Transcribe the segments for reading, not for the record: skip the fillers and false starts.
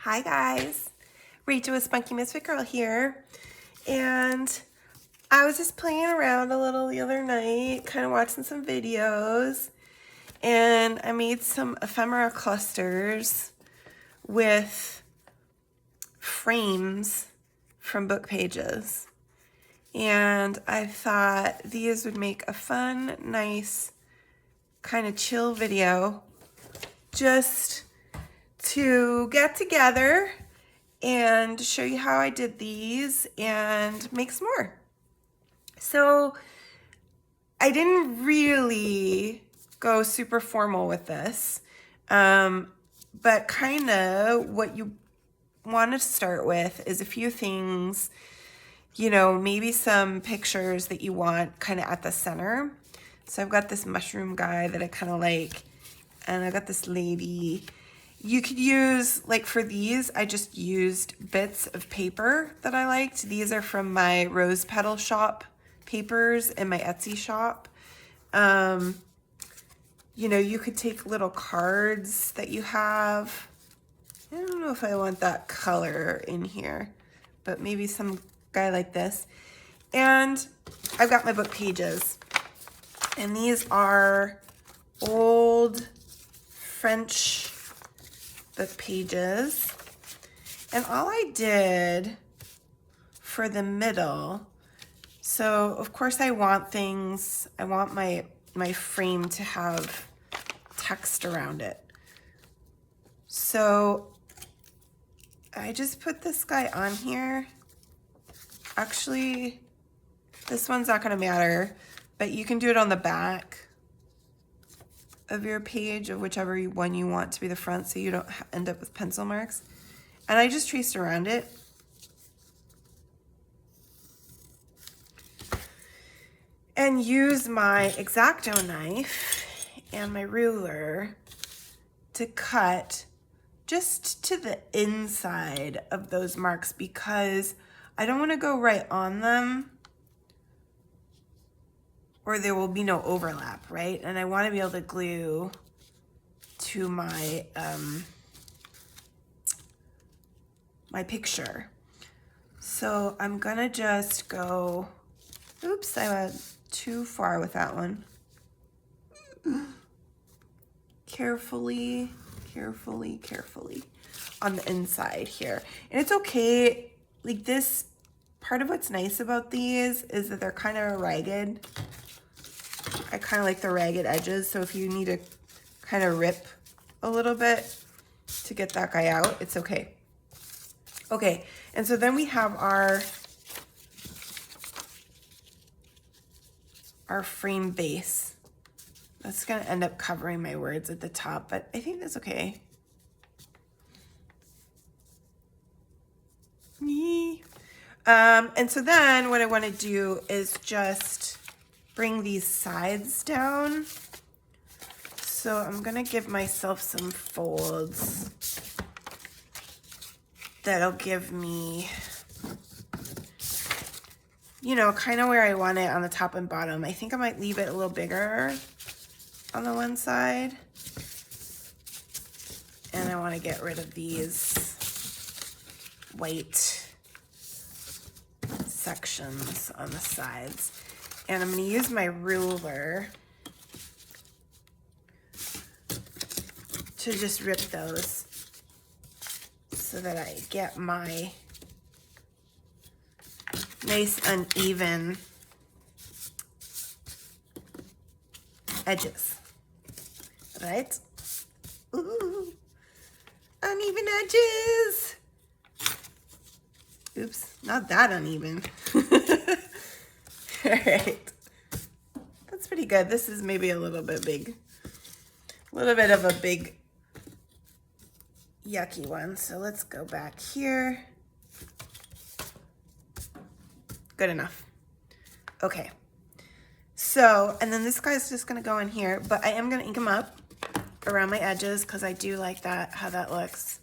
Hi guys, Rachel with Spunky Misfit Girl here, and I was just playing around a little the other night, kind of watching some videos, and I made some ephemera clusters with frames from book pages, and I thought these would make a fun, nice, kind of chill video just to get together and show you how I did these and make some more. So I didn't really go super formal with this, but kind of what you want to start with is a few things, you know, maybe some pictures that you want kind of at the center. So I've got this mushroom guy that I kind of like, and I got this lady. You could use, like for these, I just used bits of paper that I liked. These are from my rose petal shop papers in my Etsy shop. You know, you could take little cards that you have. I don't know if I want that color in here, but maybe some guy like this. And I've got my book pages. And these are old French book pages, and all I did for the middle, so of course I want my frame to have text around it, so I just put this guy on here. Actually, this one's not going to matter, but you can do it on the back of your page, of whichever one you want to be the front, so you don't end up with pencil marks. And I just traced around it. And use my X-Acto knife and my ruler to cut just to the inside of those marks, because I don't want to go right on them, or there will be no overlap, right? And I want to be able to glue to my my picture. So I'm gonna just go, oops, I went too far with that one. Carefully, carefully, carefully on the inside here. And it's okay, like this, part of what's nice about these is that they're kind of ragged. I kind of like the ragged edges, so if you need to kind of rip a little bit to get that guy out, it's okay. Okay, and so then we have our frame base. That's gonna end up covering my words at the top, but I think that's okay. And so then what I want to do is just bring these sides down. So I'm gonna give myself some folds that'll give me, you know, kind of where I want it on the top and bottom. I think I might leave it a little bigger on the one side. And I want to get rid of these white sections on the sides. And I'm going to use my ruler to just rip those so that I get my nice uneven edges, right? Ooh, uneven edges. Oops, not that uneven. All right, that's pretty good. This is maybe a little bit big, a little bit of a big yucky one. So let's go back here. Good enough. Okay. So, and then this guy's just gonna go in here, but I am gonna ink him up around my edges because I do like that, how that looks.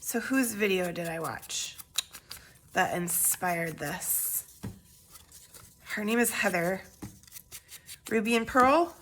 So whose video did I watch that inspired this? Her name is Heather. Ruby and Pearl.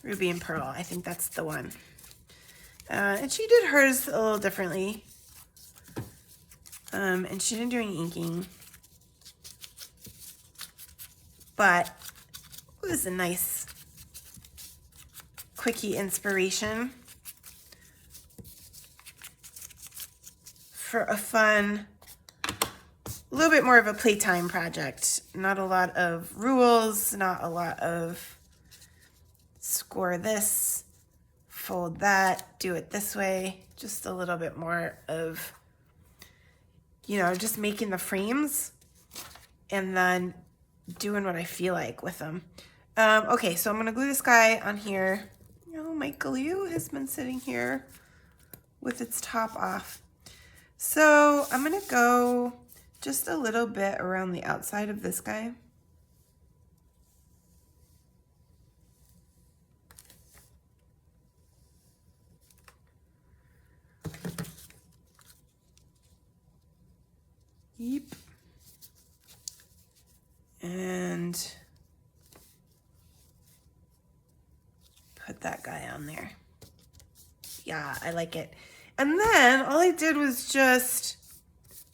Ruby and Pearl, I think that's the one. And she did hers a little differently. And she didn't do any inking. But it was a nice quickie inspiration for a fun, a little bit more of a playtime project. Not a lot of rules, not a lot of score this, fold that, do it this way. Just a little bit more of, you know, just making the frames and then doing what I feel like with them. Okay, so I'm gonna glue this guy on here. Oh, my glue has been sitting here with its top off. So I'm gonna go just a little bit around the outside of this guy. Yep. And put that guy on there. Yeah, I like it. And then all I did was just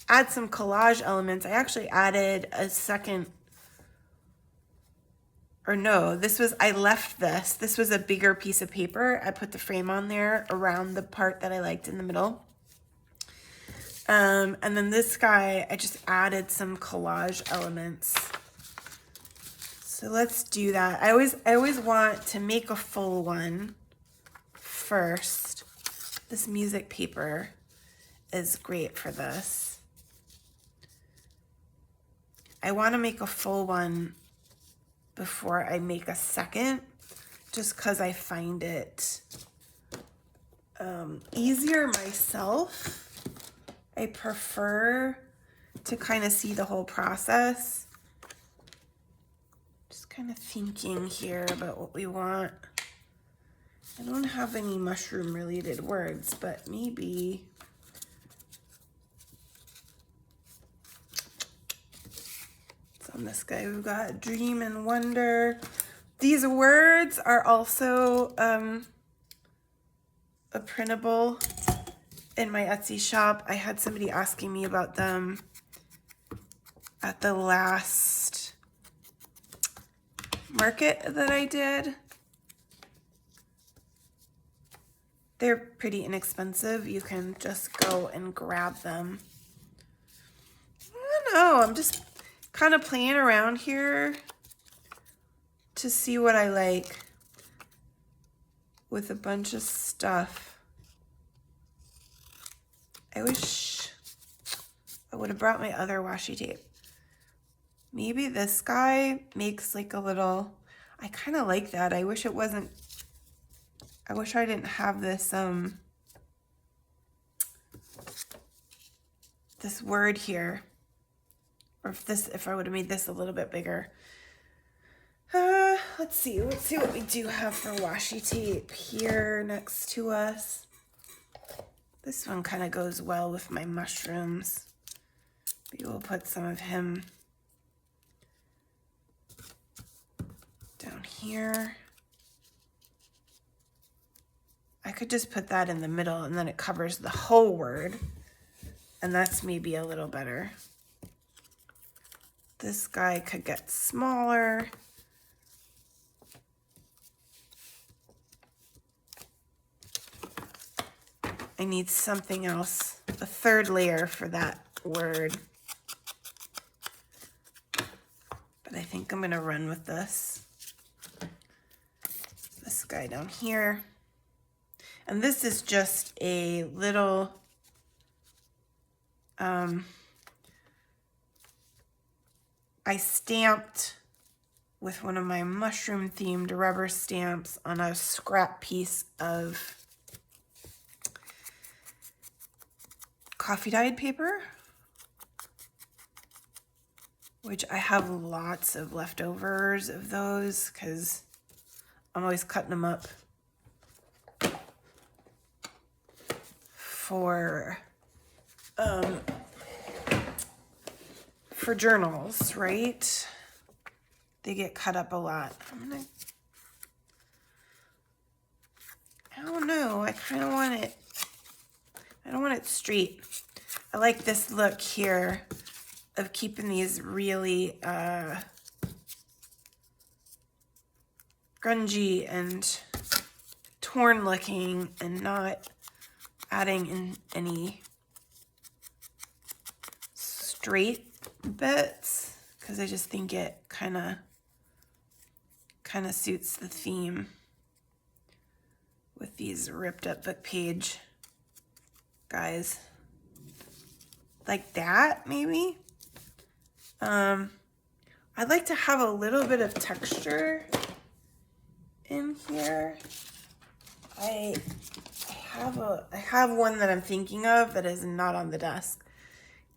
add some collage elements. I actually added a second, or no, I left this. This was a bigger piece of paper. I put the frame on there around the part that I liked in the middle. And then this guy, I just added some collage elements. So let's do that. I always want to make a full one first. This music paper is great for this. I want to make a full one before I make a second, just because I find it easier myself. I prefer to kind of see the whole process. Kind of thinking here about what we want. I don't have any mushroom related words, but maybe it's on this guy. We've got dream and wonder. These words are also a printable in my Etsy shop. I had somebody asking me about them at the last market that I did. They're pretty inexpensive. You can just go and grab them. I don't know, I'm just kind of playing around here to see what I like with a bunch of stuff. I wish I would have brought my other washi tape. Maybe this guy makes like a little, I kind of like that. I wish it wasn't, I wish I didn't have this, this word here. Or if I would have made this a little bit bigger. Let's see what we do have for washi tape here next to us. This one kind of goes well with my mushrooms. Maybe we'll put some of him down here. I could just put that in the middle and then it covers the whole word. And that's maybe a little better. This guy could get smaller. I need something else, a third layer for that word. But I think I'm gonna run with this. This guy down here. And this is just a little, I stamped with one of my mushroom themed rubber stamps on a scrap piece of coffee dyed paper, which I have lots of leftovers of those because I'm always cutting them up for journals, right? they get cut up a lot. I don't know, I kind of want it, I don't want it straight. I like this look here of keeping these really grungy and torn looking and not adding in any straight bits, because I just think it kind of suits the theme with these ripped up book page guys. Like that, maybe. I'd like to have a little bit of texture in here. I have one that I'm thinking of that is not on the desk,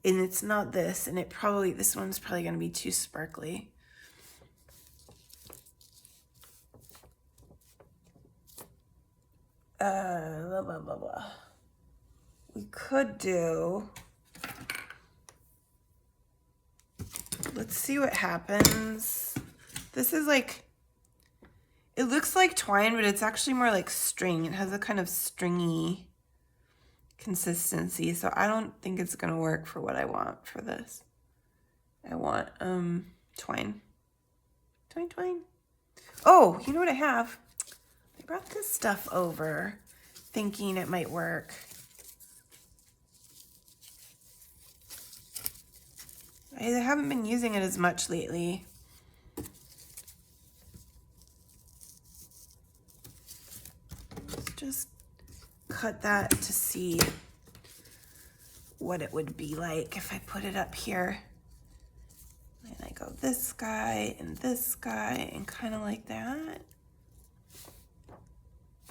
and it's not this, and this one's probably going to be too sparkly. Blah, blah, blah, blah. We could do, let's see what happens. This is like, it looks like twine, but it's actually more like string. It has a kind of stringy consistency, so I don't think it's gonna work for what I want for this. I want twine. Twine. Oh, you know what I have? I brought this stuff over thinking it might work. I haven't been using it as much lately. Let's just cut that to see what it would be like if I put it up here. And I go this guy and kind of like that.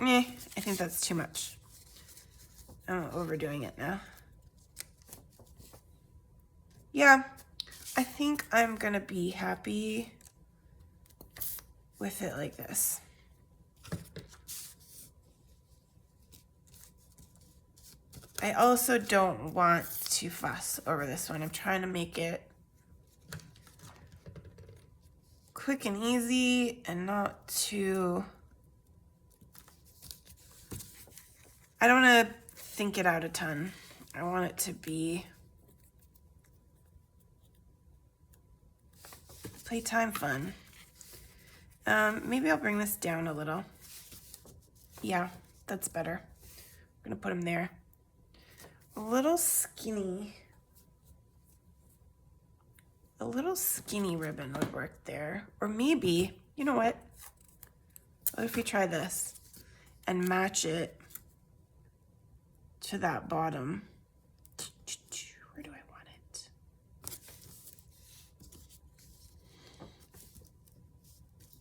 I think that's too much. I'm overdoing it now. Yeah, I think I'm gonna be happy with it like this. I also don't want to fuss over this one. I'm trying to make it quick and easy and not too, I don't want to think it out a ton. I want it to be playtime fun. Maybe I'll bring this down a little. Yeah, that's better. I'm gonna put him there. A little skinny ribbon would work there. Or maybe, you know what? What if we try this and match it to that bottom? Where do I want it?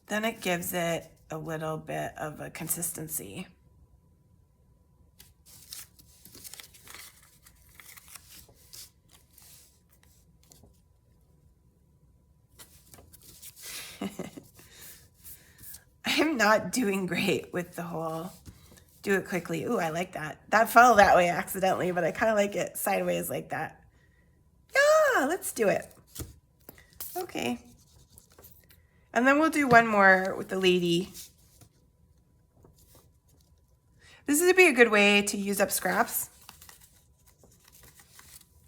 Then it gives it a little bit of a consistency. I'm not doing great with the whole do it quickly. Ooh, I like that. That fell that way accidentally, but I kind of like it sideways like that. Yeah, let's do it. Okay. And then we'll do one more with the lady. This would be a good way to use up scraps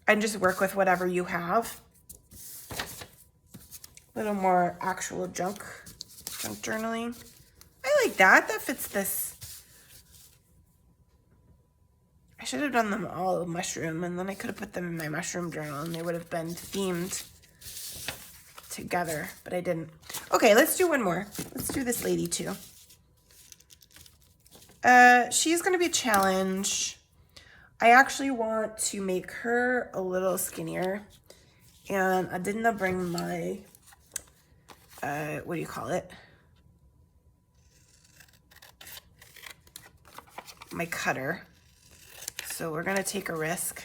and just work with whatever you have. A little more actual junk journaling. I like that. That fits this. I should have done them all mushroom, and then I could have put them in my mushroom journal and they would have been themed together, but I didn't. Okay, let's do one more. Let's do this lady too. She's gonna be a challenge. I actually want to make her a little skinnier, and I didn't bring my, what do you call it? My cutter. So we're gonna take a risk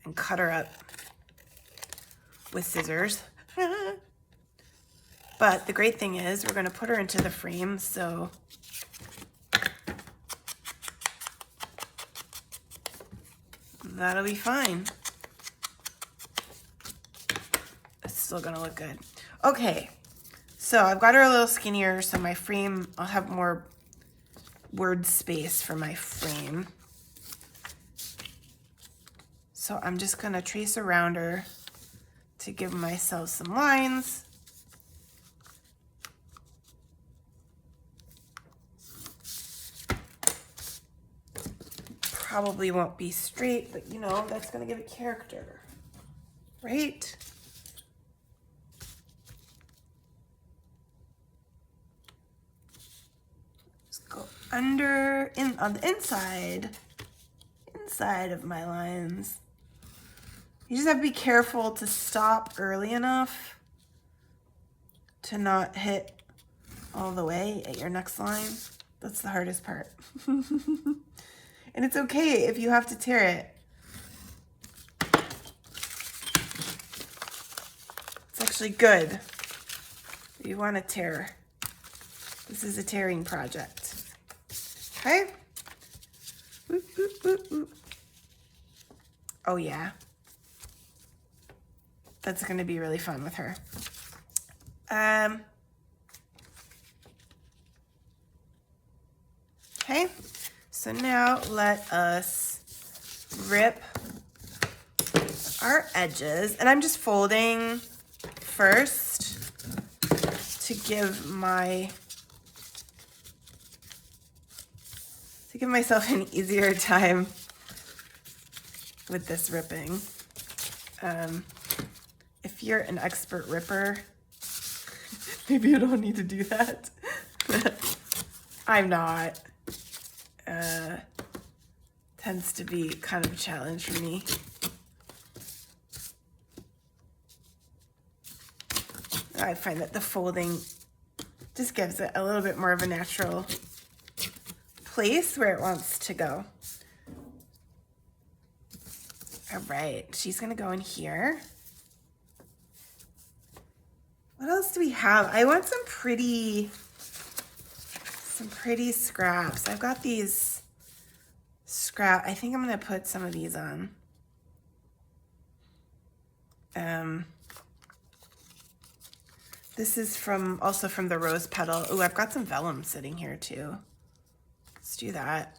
and cut her up with scissors. But the great thing is we're gonna put her into the frame, so that'll be fine. It's still gonna look good. Okay, So I've got her a little skinnier, so my frame, I'll have more word space for my frame. So I'm just gonna trace around her to give myself some lines. Probably won't be straight, but you know, that's gonna give it character, right? Just go under, on the inside of my lines. You just have to be careful to stop early enough to not hit all the way at your next line. That's the hardest part. And it's okay if you have to tear it. It's actually good. You want to tear. This is a tearing project. Okay? Whoop, whoop, whoop, whoop. Oh yeah. That's going to be really fun with her. Okay, so now let us rip our edges. And I'm just folding first to give myself an easier time with this ripping. If you're an expert ripper, maybe you don't need to do that. I'm not. Tends to be kind of a challenge for me. I find that the folding just gives it a little bit more of a natural place where it wants to go. All right, she's gonna go in here. What else do we have? I want some pretty scraps. I've got these I think I'm gonna put some of these on. This is also from the rose petal. Oh, I've got some vellum sitting here too. Let's do that.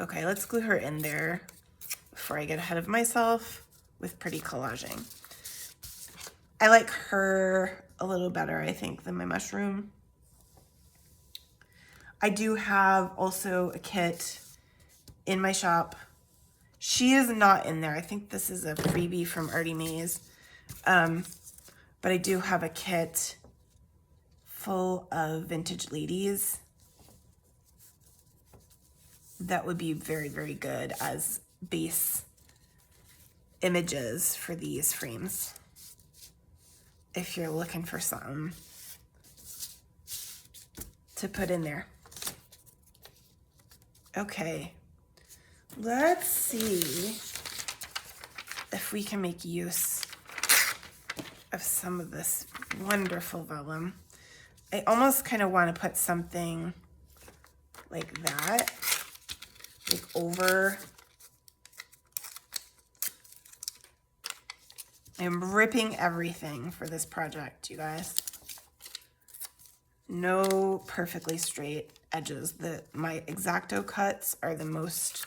Okay, let's glue her in there before I get ahead of myself with pretty collaging. I like her a little better, I think, than my mushroom. I do have also a kit in my shop. She is not in there. I think this is a freebie from Artie Mays. But I do have a kit full of vintage ladies that would be very, very good as base images for these frames. If you're looking for something to put in there. Okay, let's see if we can make use of some of this wonderful vellum. I almost kind of want to put something like that, like over. I'm ripping everything for this project, you guys. No perfectly straight edges. My X-Acto cuts are the most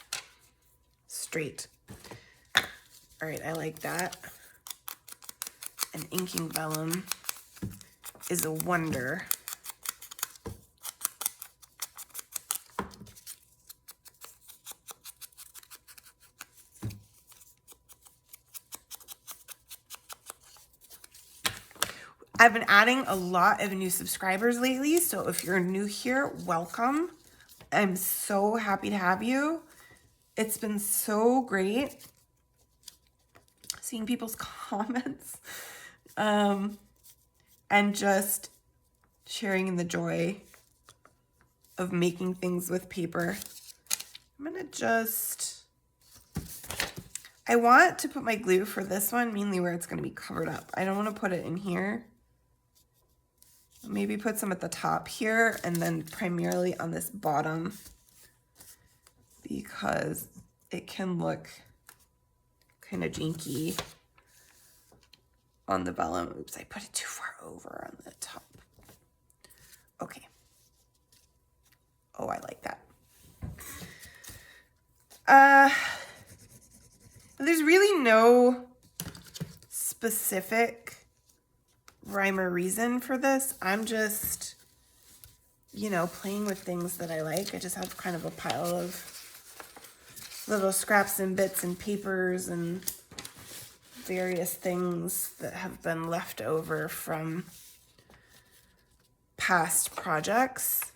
straight. All right, I like that. And inking vellum is a wonder. I've been adding a lot of new subscribers lately, so if you're new here, welcome. I'm so happy to have you. It's been so great seeing people's comments and just sharing in the joy of making things with paper. I'm gonna I want to put my glue for this one mainly where it's gonna be covered up. I don't want to put it in here. Maybe put some at the top here and then primarily on this bottom because it can look kind of janky. on the vellum. Oops, I put it too far over on the top. Okay. Oh, I like that. There's really no specific rhyme or reason for this. I'm just, you know, playing with things that I like. I just have kind of a pile of little scraps and bits and papers and various things that have been left over from past projects.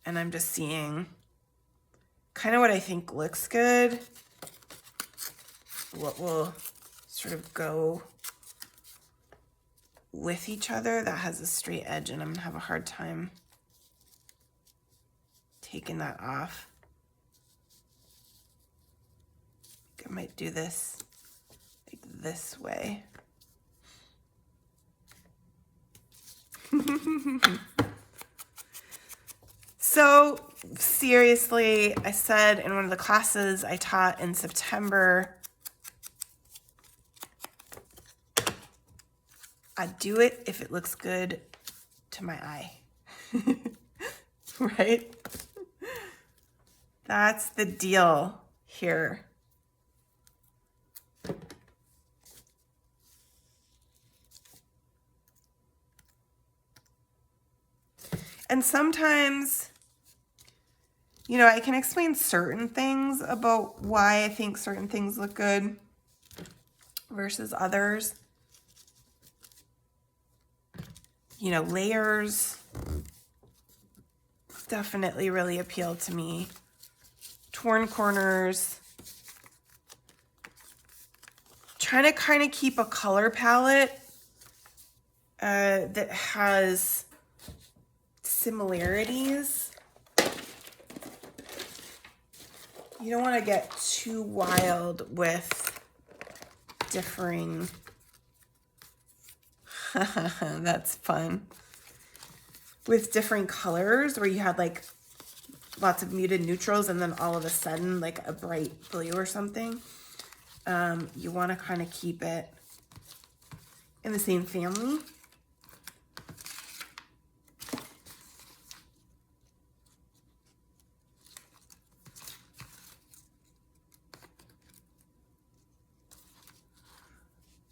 And I'm just seeing kind of what I think looks good, what will sort of go with each other. That has a straight edge and I'm gonna have a hard time taking that off. I might do this like this way. So seriously, I said in one of the classes I taught in September, I'd do it if it looks good to my eye. Right? That's the deal here. And sometimes, you know, I can explain certain things about why I think certain things look good versus others. You know, layers definitely really appeal to me. Torn corners. Trying to kind of keep a color palette that has similarities. You don't want to get too wild with differing. That's fun. With different colors where you had like lots of muted neutrals and then all of a sudden like a bright blue or something. You want to kind of keep it in the same family.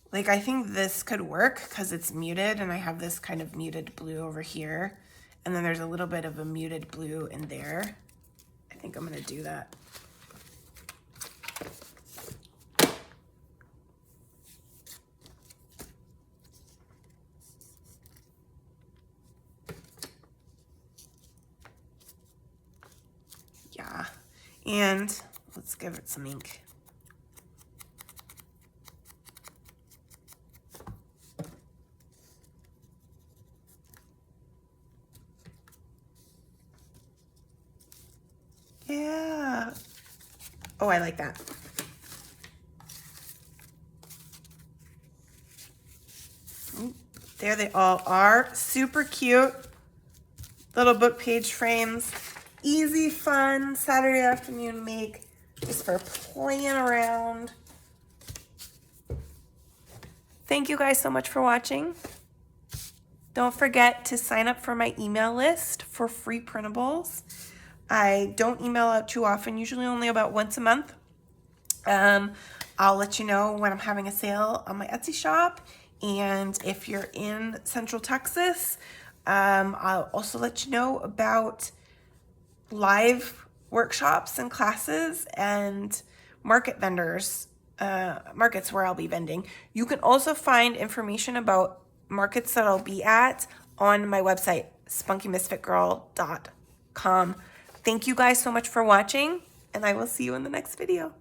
Like, I think this could work because it's muted and I have this kind of muted blue over here. And then there's a little bit of a muted blue in there. I think I'm going to do that. Yeah. And let's give it some ink. Yeah. Oh, I like that. There they all are. Super cute. Little book page frames. Easy, fun Saturday afternoon make just for playing around. Thank you guys so much for watching. Don't forget to sign up for my email list for free printables. I don't email out too often, usually only about once a month. I'll let you know when I'm having a sale on my Etsy shop. And if you're in Central Texas, I'll also let you know about live workshops and classes and market vendors, markets where I'll be vending. You can also find information about markets that I'll be at on my website, spunkymisfitgirl.com. Thank you guys so much for watching, and I will see you in the next video.